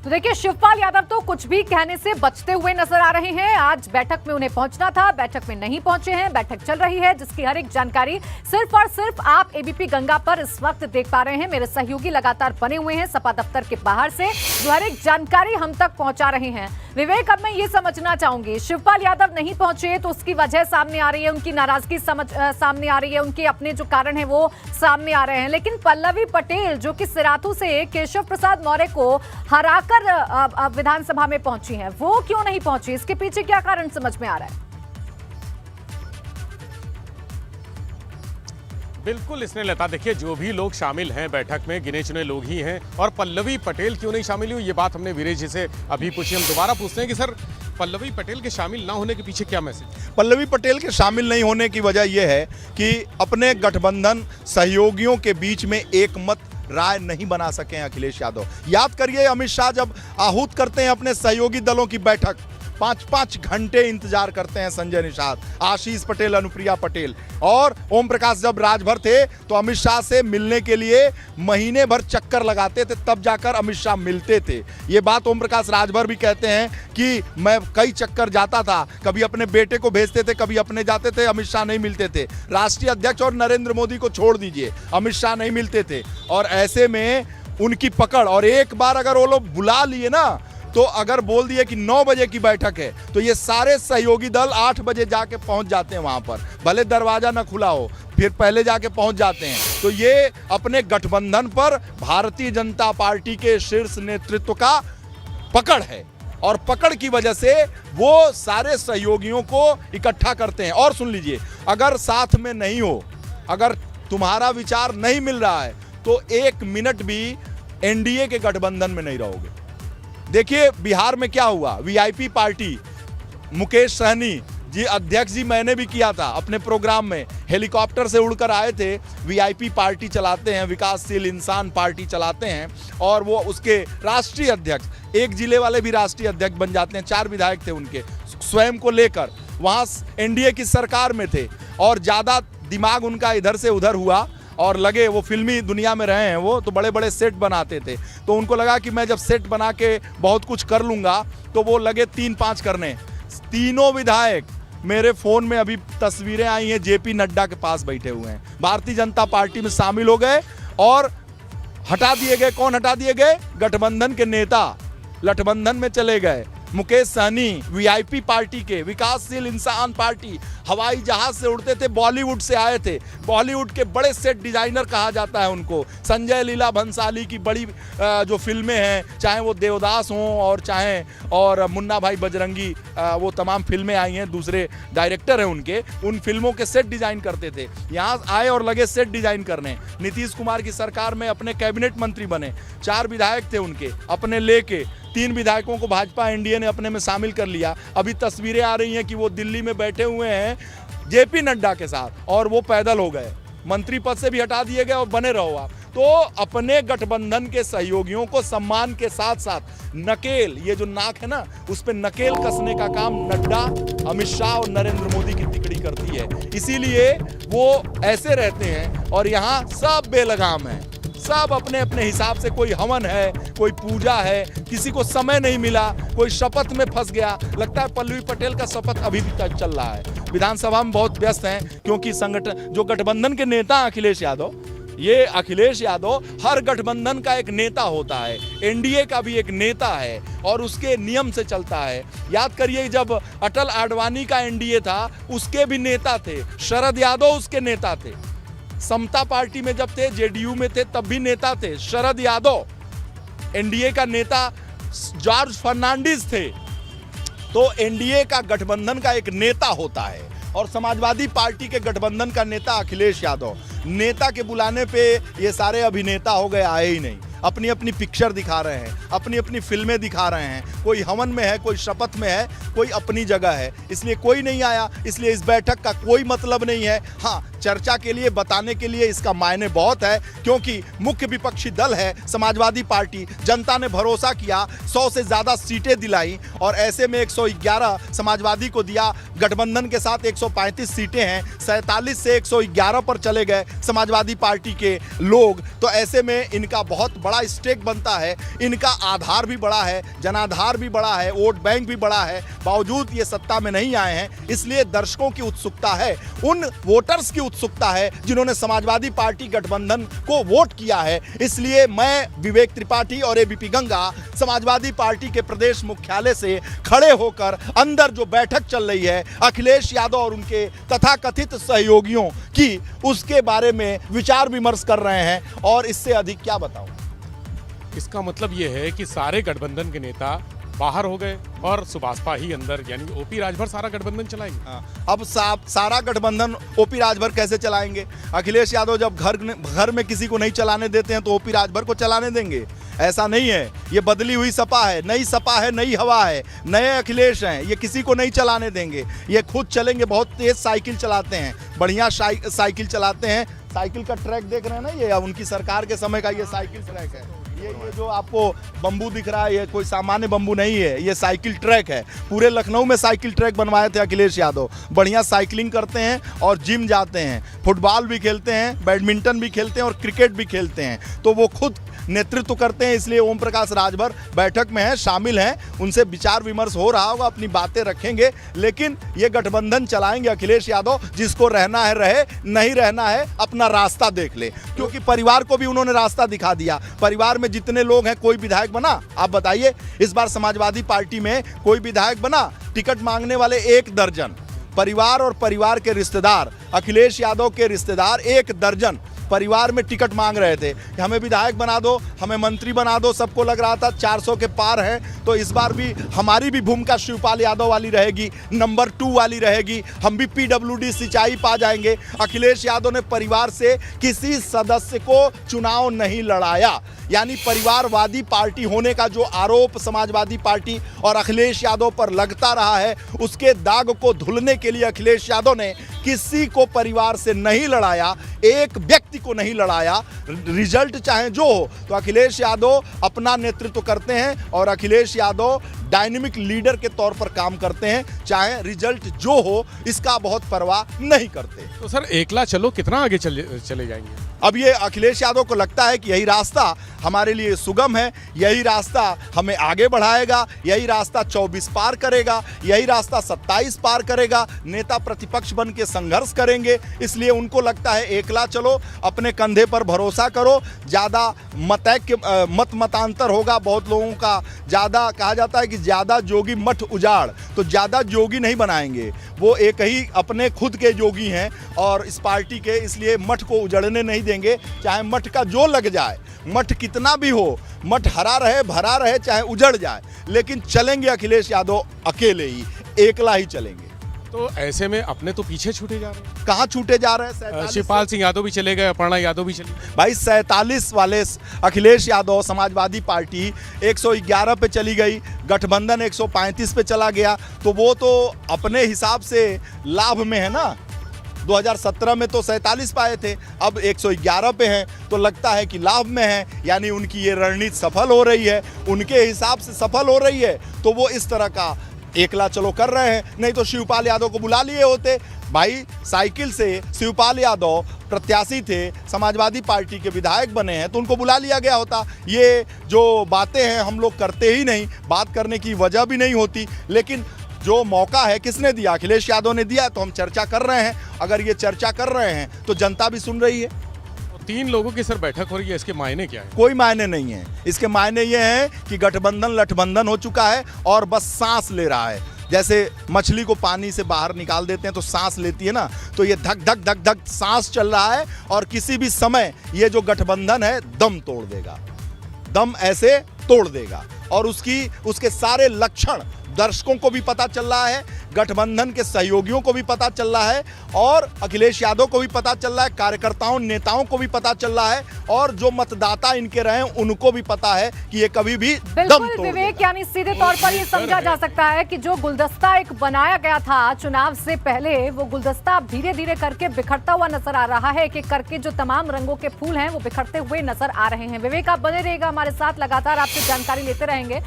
तो देखिए, शिवपाल यादव तो कुछ भी कहने से बचते हुए नजर आ रहे हैं। आज बैठक में उन्हें पहुंचना था, बैठक में नहीं पहुंचे हैं। बैठक चल रही है जिसकी हर एक जानकारी सिर्फ और सिर्फ आप एबीपी गंगा पर इस वक्त देख पा रहे हैं। मेरे सहयोगी लगातार बने हुए हैं सपा दफ्तर के बाहर से, जो हर एक जानकारी हम तक पहुंचा रहे हैं। विवेक, अब मैं ये समझना चाहूंगी, शिवपाल यादव नहीं पहुंचे तो उसकी वजह सामने आ रही है, उनकी नाराजगी सामने आ रही है, उनके अपने जो कारण है वो सामने आ रहे हैं। लेकिन पल्लवी पटेल जो कि सिराथू से केशव प्रसाद मौर्य को हराकर विधानसभा में पहुंची हैं, वो क्यों नहीं पहुंची? इसके पीछे क्या कारण समझ में आ रहा है? बिल्कुल इसने लता, देखिए जो भी लोग शामिल हैं बैठक में गिने चुने लोग ही हैं, और पल्लवी पटेल क्यों नहीं शामिल हुई, ये बात हमने वीरेश जी से अभी पूछी। हम दोबारा पूछते हैं कि सर, पल्लवी पटेल के शामिल ना होने के पीछे क्या मैसेज? पल्लवी पटेल के शामिल नहीं होने की वजह यह है कि अपने गठबंधन सहयोगियों के बीच में एक मत राय नहीं बना सके अखिलेश यादव। याद करिए, अमित शाह जब आहूत करते हैं अपने सहयोगी दलों की बैठक, 5-5 घंटे इंतजार करते हैं संजय निषाद, आशीष पटेल, अनुप्रिया पटेल, और ओम प्रकाश जब राजभर थे तो अमित शाह से मिलने के लिए महीने भर चक्कर लगाते थे, तब जाकर अमित शाह मिलते थे। ये बात ओम प्रकाश राजभर भी कहते हैं कि मैं कई चक्कर जाता था, कभी अपने बेटे को भेजते थे, कभी अपने जाते थे, अमित शाह नहीं मिलते थे। राष्ट्रीय अध्यक्ष और नरेंद्र मोदी को छोड़ दीजिए, अमित शाह नहीं मिलते थे। और ऐसे में उनकी पकड़, और एक बार अगर वो लोग बुला लिए ना, तो अगर बोल दिए कि 9 बजे की बैठक है, तो ये सारे सहयोगी दल 8 बजे जाके पहुंच जाते हैं वहां पर, भले दरवाजा ना खुला हो, फिर पहले जाके पहुंच जाते हैं। तो ये अपने गठबंधन पर भारतीय जनता पार्टी के शीर्ष नेतृत्व का पकड़ है, और पकड़ की वजह से वो सारे सहयोगियों को इकट्ठा करते हैं। और सुन लीजिए, अगर साथ में नहीं हो, अगर तुम्हारा विचार नहीं मिल रहा है, तो 1 मिनट भी एनडीए के गठबंधन में नहीं रहोगे। देखिए बिहार में क्या हुआ, वीआईपी पार्टी, मुकेश सहनी जी अध्यक्ष जी, मैंने भी किया था अपने प्रोग्राम में, हेलीकॉप्टर से उड़कर आए थे। वीआईपी पार्टी चलाते हैं, विकासशील इंसान पार्टी चलाते हैं, और वो उसके राष्ट्रीय अध्यक्ष, एक जिले वाले भी राष्ट्रीय अध्यक्ष बन जाते हैं। 4 विधायक थे उनके स्वयं को लेकर, वहाँ एनडीए की सरकार में थे, और ज़्यादा दिमाग उनका इधर से उधर हुआ, और लगे वो फिल्मी दुनिया में रहे हैं, वो तो बड़े बड़े सेट बनाते थे, तो उनको लगा कि मैं जब सेट बना के बहुत कुछ कर लूँगा, तो वो लगे 3-5 करने। तीनों विधायक, मेरे फ़ोन में अभी तस्वीरें आई हैं, जेपी नड्डा के पास बैठे हुए हैं, भारतीय जनता पार्टी में शामिल हो गए और हटा दिए गए। कौन हटा दिए गए? गठबंधन के नेता गठबंधन में चले गए। मुकेश सहनी वीआईपी पार्टी के, विकासशील इंसान पार्टी, हवाई जहाज से उड़ते थे, बॉलीवुड से आए थे, बॉलीवुड के बड़े सेट डिजाइनर कहा जाता है उनको। संजय लीला भंसाली की बड़ी जो फिल्में हैं, चाहे वो देवदास हों और मुन्ना भाई बजरंगी, वो तमाम फिल्में आई हैं, दूसरे डायरेक्टर हैं उनके, उन फिल्मों के सेट डिजाइन करते थे। यहाँ आए और लगे सेट डिजाइन करने। नीतीश कुमार की सरकार में अपने कैबिनेट मंत्री बने, 4 विधायक थे उनके, अपने लेके 3 विधायकों को भाजपा एनडीए ने अपने में शामिल कर लिया। अभी तस्वीरें आ रही हैं कि वो दिल्ली में बैठे हुए हैं जेपी नड्डा के साथ, और वो पैदल हो गए, मंत्री पद से भी हटा दिए गए, और बने रहो आप। तो अपने गठबंधन के सहयोगियों को सम्मान के साथ साथ नकेल, ये जो नाक है ना, उस पर नकेल कसने का काम नड्डा, अमित शाह और नरेंद्र मोदी की तिकड़ी करती है। इसीलिए वो ऐसे रहते हैं, और यहाँ सब बेलगाम है, सब अपने अपने हिसाब से, कोई हवन है, कोई पूजा है, किसी को समय नहीं मिला, कोई शपथ में फंस गया। लगता है पल्लवी पटेल का शपथ अभी भी तक चल रहा है, विधानसभा में बहुत व्यस्त हैं, क्योंकि संगठन जो गठबंधन के नेता अखिलेश यादव, ये अखिलेश यादव हर गठबंधन का एक नेता होता है, एनडीए का भी एक नेता है, और उसके नियम से चलता है। याद करिए, जब अटल आडवाणी का एनडीए था, उसके भी नेता थे, शरद यादव उसके नेता थे। समता पार्टी में जब थे, जेडीयू में थे, तब भी नेता थे शरद यादव। एनडीए का नेता जॉर्ज फर्नांडिस थे। तो एनडीए का गठबंधन का एक नेता होता है, और समाजवादी पार्टी के गठबंधन का नेता अखिलेश यादव। नेता के बुलाने पे ये सारे अभिनेता हो गए, आए ही नहीं, अपनी अपनी पिक्चर दिखा रहे हैं, अपनी अपनी फिल्में दिखा रहे हैं, कोई हवन में है, कोई शपथ में है, कोई अपनी जगह है, इसलिए कोई नहीं आया। इसलिए इस बैठक का कोई मतलब नहीं है। हाँ, चर्चा के लिए, बताने के लिए इसका मायने बहुत है, क्योंकि मुख्य विपक्षी दल है समाजवादी पार्टी। जनता ने भरोसा किया, 100 से ज़्यादा सीटें दिलाई, और ऐसे में 111 समाजवादी को दिया, गठबंधन के साथ 135 सीटें हैं, 47 से 111 पर चले गए समाजवादी पार्टी के लोग। तो ऐसे में इनका बहुत बड़ा बड़ा स्टेक बनता है, इनका आधार भी बड़ा है, जनाधार भी बड़ा है, वोट बैंक भी बड़ा है, बावजूद ये सत्ता में नहीं आए हैं। इसलिए दर्शकों की उत्सुकता है, उन वोटर्स की उत्सुकता है जिन्होंने समाजवादी पार्टी गठबंधन को वोट किया है। इसलिए मैं विवेक त्रिपाठी और एबीपी गंगा समाजवादी पार्टी के प्रदेश मुख्यालय से खड़े होकर अंदर जो बैठक चल रही है अखिलेश यादव और उनके तथाकथित सहयोगियों की, उसके बारे में विचार विमर्श कर रहे हैं। और इससे अधिक क्या बताऊं। इसका मतलब ये है कि सारे गठबंधन के नेता बाहर हो गए और सुभाषपा ही अंदर, यानी ओपी राजभर सारा गठबंधन चलाएंगे। अब सारा गठबंधन ओपी राजभर कैसे चलाएंगे? अखिलेश यादव जब घर में किसी को नहीं चलाने देते हैं तो ओपी राजभर को चलाने देंगे? ऐसा नहीं है। ये बदली हुई सपा है, नई सपा है, नई हवा है, नए अखिलेश हैं। ये किसी को नहीं चलाने देंगे, ये खुद चलेंगे। बहुत तेज साइकिल चलाते हैं, बढ़िया साइकिल चलाते हैं। साइकिल का ट्रैक देख रहे हैं ना, ये उनकी सरकार के समय का ये साइकिल ट्रैक है। ये जो आपको बम्बू दिख रहा है, ये कोई सामान्य बम्बू नहीं है, ये साइकिल ट्रैक है। पूरे लखनऊ में साइकिल ट्रैक बनवाए थे अखिलेश यादव। बढ़िया साइकिलिंग करते हैं और जिम जाते हैं, फुटबॉल भी खेलते हैं, बैडमिंटन भी खेलते हैं और क्रिकेट भी खेलते हैं। तो वो खुद नेतृत्व करते हैं। इसलिए ओम प्रकाश राजभर बैठक में हैं, शामिल हैं, उनसे विचार विमर्श हो रहा होगा, अपनी बातें रखेंगे। लेकिन ये गठबंधन चलाएंगे अखिलेश यादव। जिसको रहना है रहे, नहीं रहना है अपना रास्ता देख ले, क्योंकि परिवार को भी उन्होंने रास्ता दिखा दिया। परिवार में जितने लोग हैं, कोई विधायक बना? आप बताइए, इस बार समाजवादी पार्टी में कोई विधायक बना? टिकट मांगने वाले 1 दर्जन। परिवार और परिवार के रिश्तेदार, अखिलेश यादव के रिश्तेदार 1 दर्जन परिवार में टिकट मांग रहे थे कि हमें विधायक बना दो, हमें मंत्री बना दो। सबको लग रहा था 400 के पार है, तो इस बार भी हमारी भी भूमिका शिवपाल यादव वाली रहेगी, नंबर 2 वाली रहेगी। हम भी पीडब्ल्यूडी सिंचाई पा जाएंगे। अखिलेश यादव ने परिवार से किसी सदस्य को चुनाव नहीं लड़ाया। यानी परिवारवादी पार्टी होने का जो आरोप समाजवादी पार्टी और अखिलेश यादव पर लगता रहा है, उसके दाग को धुलने के लिए अखिलेश यादव ने किसी को परिवार से नहीं लड़ाया, एक व्यक्ति को नहीं लड़ाया। रिजल्ट चाहे जो हो, तो अखिलेश यादव अपना नेतृत्व करते हैं और अखिलेश यादव डायनेमिक लीडर के तौर पर काम करते हैं। चाहे रिजल्ट जो हो, इसका बहुत परवाह नहीं करते। तो सर एकला चलो कितना आगे चले जाएंगे? अब ये अखिलेश यादव को लगता है कि यही रास्ता हमारे लिए सुगम है, यही रास्ता हमें आगे बढ़ाएगा, यही रास्ता 24 पार करेगा, यही रास्ता 27 पार करेगा। नेता प्रतिपक्ष बन के संघर्ष करेंगे। इसलिए उनको लगता है एकला चलो, अपने कंधे पर भरोसा करो। ज़्यादा मतांतर होगा बहुत लोगों का। ज़्यादा कहा जाता है कि ज़्यादा जोगी मठ उजाड़, तो ज़्यादा जोगी नहीं बनाएंगे। वो एक ही अपने खुद के जोगी हैं और इस पार्टी के, इसलिए मठ को उजड़ने नहीं देंगे। चाहे मठ का जो लग जाए, मठ कितना भी हो, मठ हरा रहे भरा रहे, चाहे उजड़ जाए, लेकिन चलेंगे अखिलेश यादव अकेले ही, एकला ही चलेंगे। तो ऐसे में अपने तो पीछे छूटे जा रहे हैं। कहाँ छूटे जा रहे हैं? शिवपाल सिंह यादव भी चले गए, अपर्णा यादव भी चले गए। भाई 47 वाले अखिलेश यादव समाजवादी पार्टी 111 पे चली गई, गठबंधन 135 पे चला गया। तो वो तो अपने हिसाब से लाभ में है ना। 2017 में तो 47 पाए थे, अब 111 पे हैं, तो लगता है कि लाभ में है। यानी उनकी ये रणनीति सफल हो रही है, उनके हिसाब से सफल हो रही है। तो वो इस तरह का एकला चलो कर रहे हैं। नहीं तो शिवपाल यादव को बुला लिए होते। भाई साइकिल से शिवपाल यादव प्रत्याशी थे, समाजवादी पार्टी के विधायक बने हैं, तो उनको बुला लिया गया होता। ये जो बातें हैं हम लोग करते ही नहीं, बात करने की वजह भी नहीं होती। लेकिन जो मौका है किसने दिया? अखिलेश यादव ने दिया, तो हम चर्चा कर रहे हैं। अगर ये चर्चा कर रहे हैं तो जनता भी सुन रही है। 3 लोगों की सर बैठक हो रही है, इसके मायने क्या है? कोई मायने नहीं है। इसके मायने ये हैं कि गठबंधन लठबंधन हो चुका है और बस सांस ले रहा है। जैसे मछली को पानी से बाहर निकाल देते हैं तो सांस लेती है ना, तो ये धक धक धक धक सांस चल रहा है। और किसी भी समय ये जो गठबंधन है दम तोड़ देगा, दम ऐसे तोड़ देगा। और उसके सारे लक्षण दर्शकों को भी पता चल रहा है, गठबंधन के सहयोगियों को भी पता चल रहा है, और अखिलेश यादव को भी पता चल रहा है, कार्यकर्ताओं नेताओं को भी पता चल रहा है, और जो मतदाता इनके रहे उनको भी पता है कि ये कभी भी दम तोड़ विवेक, यानी सीधे तौर पर ये समझा जा सकता है कि जो गुलदस्ता एक बनाया गया था चुनाव से पहले, वो गुलदस्ता धीरे धीरे करके बिखरता हुआ नजर आ रहा है। एक करके जो तमाम रंगों के फूल हैं वो बिखरते हुए नजर आ रहे हैं। विवेक, आप बने रहिएगा हमारे साथ, लगातार आपसे जानकारी लेते रहेंगे।